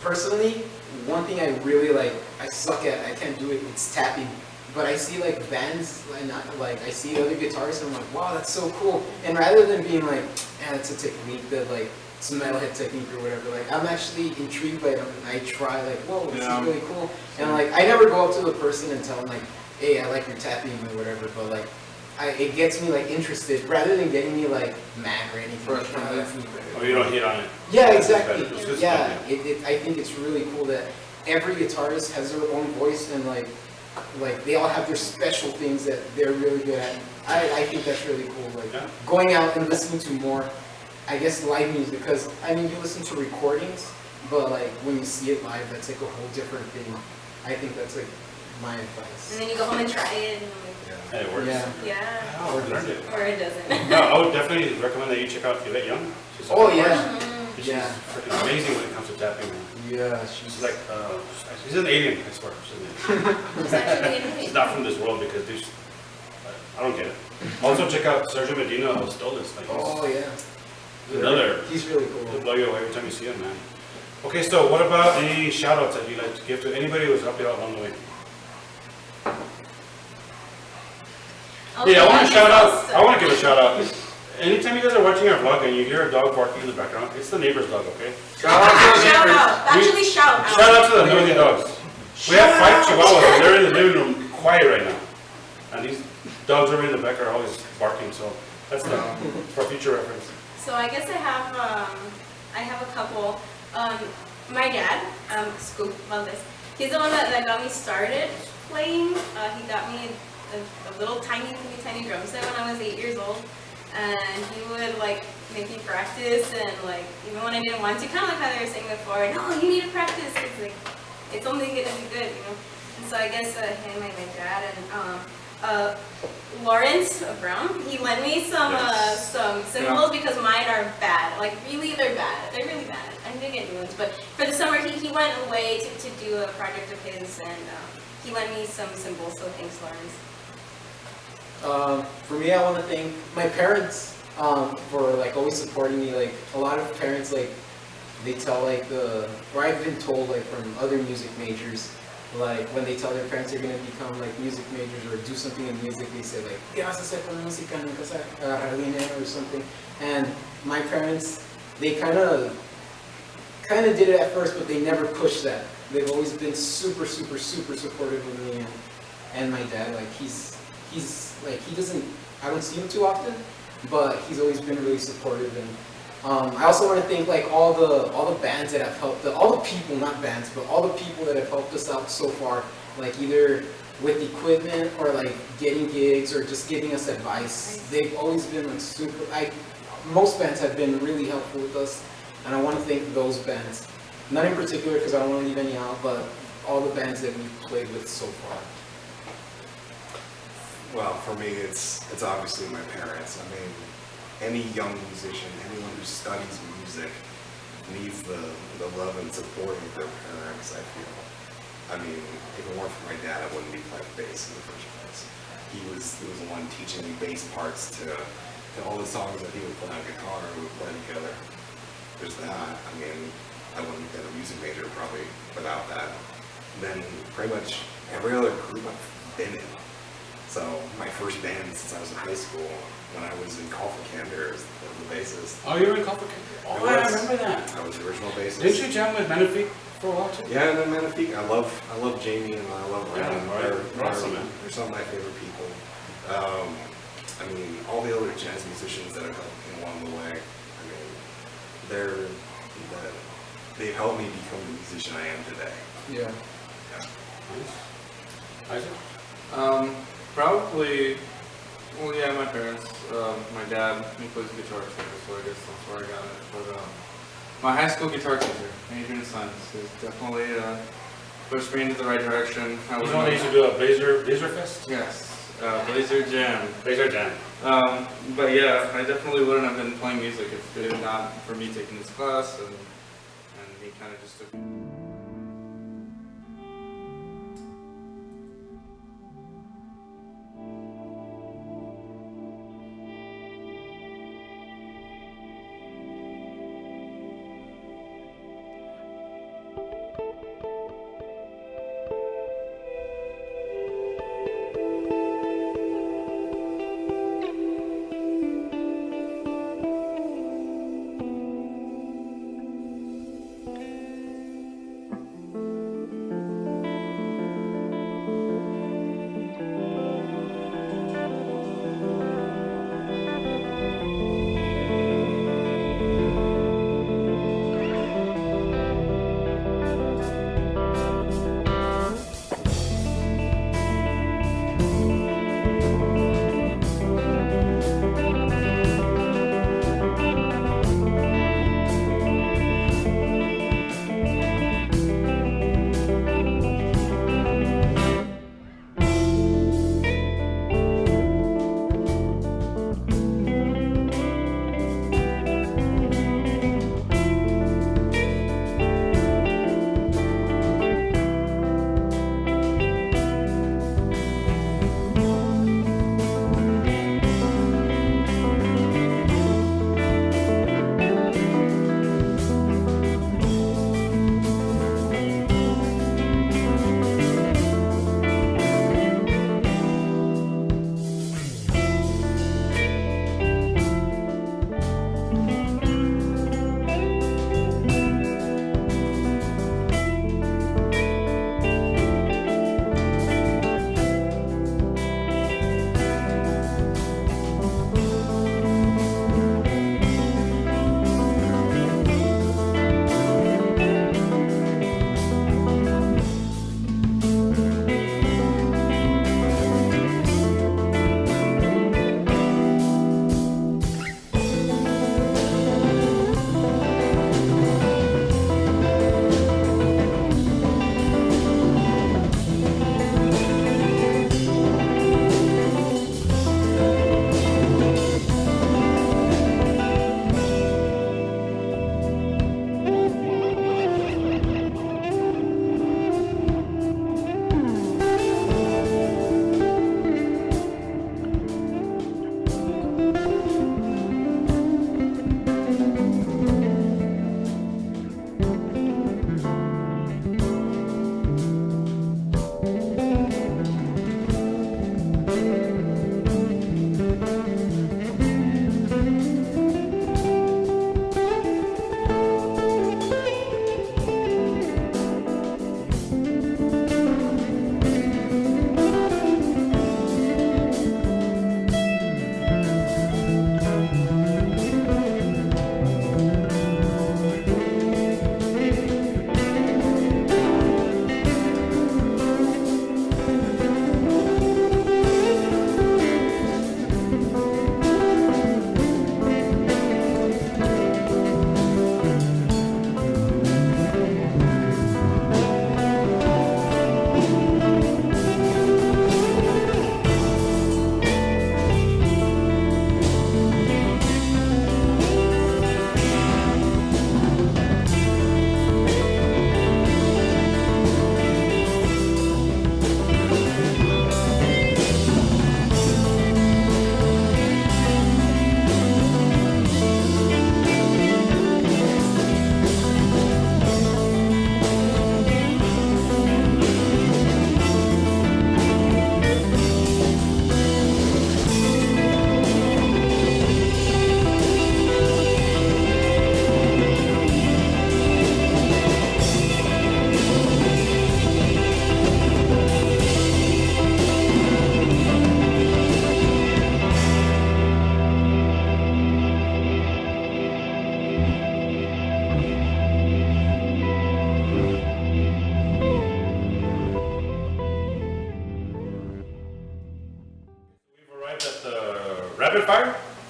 personally, one thing I really like, I suck at, I can't do it, it's tapping. But I see like bands, and I see other guitarists and I'm like, wow, that's so cool. And rather than being like, it's a technique that like, it's a metalhead technique or whatever, like I'm actually intrigued by them and I try like, whoa, this Yeah. is really cool. And like, I never go up to the person and tell them like, hey, I like your tapping or whatever, but like, it gets me like interested rather than getting me like mad or anything. Like, Frustrated. Or you don't hit on it. yeah, It's exactly. better. It's just Yeah, better. I think it's really cool that every guitarist has their own voice and like like they all have their special things that they're really good at. I think that's really cool. Like Yeah. going out and listening to more, I guess, live music. Because I mean, you listen to recordings, but like when you see it live, that's like a whole different thing. I think that's like my And advice. then you go home and try it, and Yeah. And it works. Yeah. yeah, Oh, I learned it. or it doesn't. No, I would definitely recommend that you check out Yvette Young. She's Oh, a- yeah. She's Yeah. freaking amazing when it comes to tapping, man. Yeah, She's like, she's an alien, I swear. She's an alien. It's actually She's amazing. not from this world because this, I don't get it. Also check out Sergio Medina of Stolas. Like, Oh yeah. he's another, He's really he'll cool. blow you away every time you see him, man. Okay, so what about any shout outs that you'd like to give to anybody who's helped you out along the way? Yeah, I want to shout out, I want to give a shout out. Anytime you guys are watching our vlog and you hear a dog barking in the background, it's the neighbor's dog, okay? Shout out to the Shout neighbors. out, actually shout out. Shout out to the noisy dogs. We have 5 chihuahuas and they're in the living room quiet right now. And these dogs over in the back are always barking, so that's for future reference. So I guess I have a couple. My dad, Scoop Valdez, he's the one that got me started playing. He got me a little tiny drum set when I was 8 years old. And he would like make me practice and like even when I didn't want to, kind of like how they were saying before, no, you need to practice. It's like, it's only gonna be good, you know? And so I guess him and my dad and Lawrence Brown, he lent me some cymbals because mine are bad. Like really, they're bad. They're really bad. I need to get new ones. But for the summer, he went away to do a project of his, and he lent me some cymbals. So thanks, Lawrence. For me, I want to thank my parents for like always supporting me. Like a lot of parents, like they tell like or I've been told like from other music majors, like when they tell their parents they're gonna become like music majors or do something in music, they say like, ¿qué vas a hacer con la música? ¿No vas a agarrar dinero or something? And my parents, they kind of did it at first, but they never pushed that. They've always been super supportive of me and my dad. Like he's like he doesn't, I don't see him too often, but he's always been really supportive. And I also want to thank like all the bands that have helped, all the people, not bands, but all the people that have helped us out so far, like either with equipment or like getting gigs or just giving us advice. They've always been like most bands have been really helpful with us, and I want to thank those bands. Not in particular because I don't want to leave any out, but all the bands that we've played with so far. Well, for me, it's obviously my parents. I mean, any young musician, anyone who studies music needs the love and support of their parents, I feel. I mean, if it weren't for my dad, I wouldn't be playing bass in the first place. He was the one teaching me bass parts to all the songs that he would play on guitar, we would play together. There's that. I mean, I wouldn't have been a music major probably without that. Then pretty much every other group I've been in. So my first band since I was in high school, when I was in Call for Candor as the bassist. Oh, you were in Complicated? Oh, I remember that. I was the original bassist. Didn't you jam with Manafik for a while too? Yeah, and then Manafik. I love Jamie and I love Yeah, Ryan. right. They're Awesome, man. They're some of my favorite people. I mean, all the other jazz musicians that have helped me along the way. I mean, they've helped me become the musician I am today. Yeah. Nice. Isaac? Probably, well, yeah, my parents. My dad, he plays guitar too, so I guess that's where I got it. But my high school guitar teacher, Adrian Sons, is definitely pushed me into the right direction. I He's would the one that used to do a Blazer Fest? Yes, Blazer Jam. Blazer Jam. But yeah, I definitely wouldn't have been playing music if it had not for me taking this class, and he kind of just took me.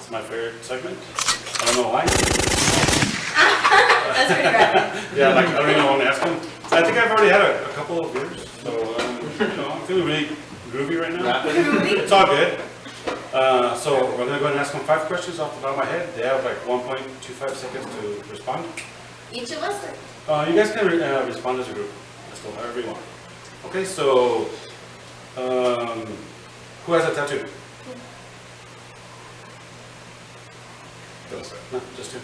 It's my favorite segment. I don't know why. That's pretty rad. Yeah, like, I don't even know what I'm asking. I think I've already had a couple of beers, so, I'm feeling really groovy right now. It's all good. So we're gonna go ahead and ask them 5 questions off the top of my head. They have like 1.25 seconds to respond. Each of us? You guys can respond as a group. Let's go, however you want. Okay, so, who has a tattoo? No, just two.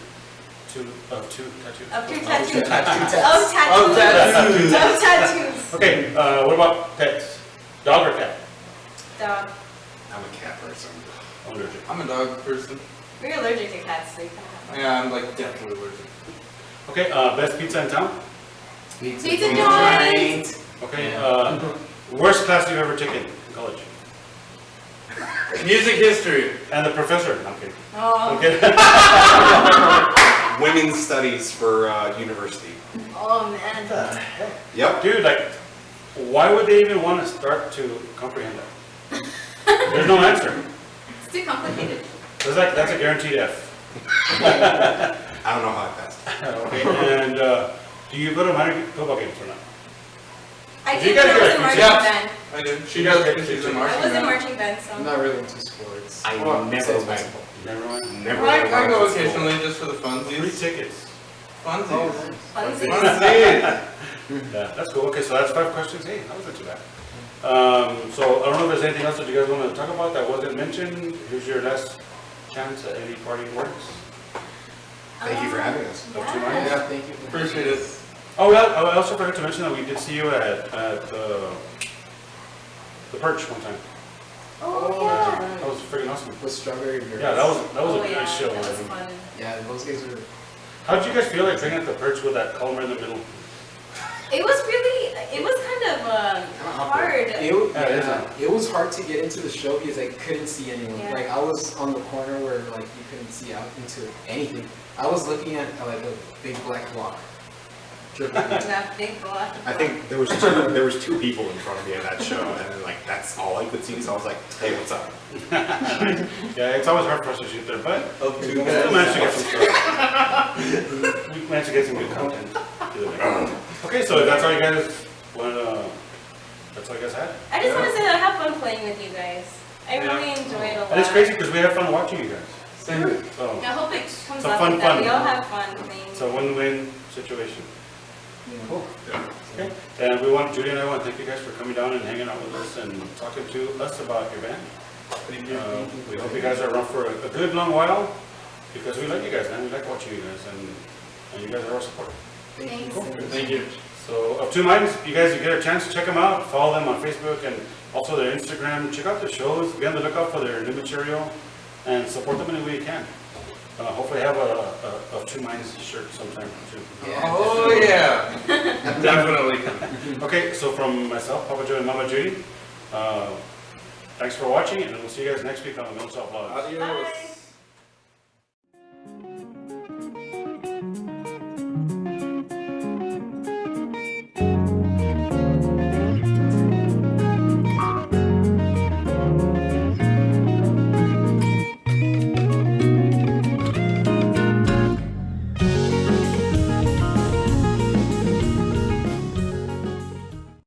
Two tattoos. Of your tattoos. Tattoos. Of tattoos. Of tattoos. Okay, what about pets? Dog or cat? Dog. I'm a cat person. I'm allergic. I'm a dog person. We're allergic to cats, so you kind of have. Yeah, I'm like definitely allergic. Okay, best pizza in town? Pizza joint. Okay, worst class you've ever taken in college? Music history. And the professor? No, I'm kidding. Oh. Okay. Women's studies for university. Oh man. Yep. Dude, like, why would they even want to start to comprehend that? There's no answer. It's too complicated. That's a guaranteed F. I don't know how I passed. Okay, and do you go to minor football games or not? I Do you did guys when I was get in a marching pizza? band. I did. She does because she's in marching I was in band. marching band, so. I'm not really into sports. I Well, never besides went. basketball. Never mind. Never I went go to school. occasionally just for the Free funsies. tickets. Funsies. Funsies. Funsies. Yeah, that's cool. Okay, so that's 5 questions. Hey, that wasn't too bad. So I don't know if there's anything else that you guys want to talk about that wasn't mentioned. Here's your last chance at any parting words. Thank you for having us. Up to mine. Yeah, thank you. Appreciate it. Oh, well, I also forgot to mention that we did see you at the Perch one time. Oh, yeah. That was freaking awesome. With strawberry beer. Yeah, that was a Oh, good yeah, show. that was man. fun. Yeah, those guys are. How did you guys feel like being at the Perch with that column in the middle? It was kind of hard. It was hard to get into the show because I couldn't see anyone. Yeah. Like I was on the corner where like you couldn't see out into anything. I was looking at like a big black block. That big block. I think there was two people in front of me at that show, and then like that's all I could see. So I was like, "Hey, what's up?" Yeah, it's always hard for us to shoot there, but we Two still managed to get guys. some stuff. We managed to get some good content. the other day. Okay, so if that's all you guys want to, that's all you guys had? I just want to say that I have fun playing with you guys. I really enjoy it a lot. And it's crazy because we have fun watching you guys. Same. So I hope it comes So out fun, like that. fun. We all have fun playing. it's a win-win situation. Cool. Okay, and we want, Judy and I want to thank you guys for coming down and hanging out with us and talking to us about your band. We hope you guys are around for a good long while because we like you guys, man. We like watching you guys and you guys are our support. Thanks. Thank you. So, Of Two Minds, you guys, you get a chance to check them out, follow them on Facebook and also their Instagram. Check out their shows, be on the lookout for their new material, and support them any way you can. Hopefully have a Of Two Minds shirt sometime too. Oh, yeah. Definitely. Okay, so from myself, Papa Joe and Mama Judy, thanks for watching, and we'll see you guys next week on the No Stop Vlogs. Adios. Bye.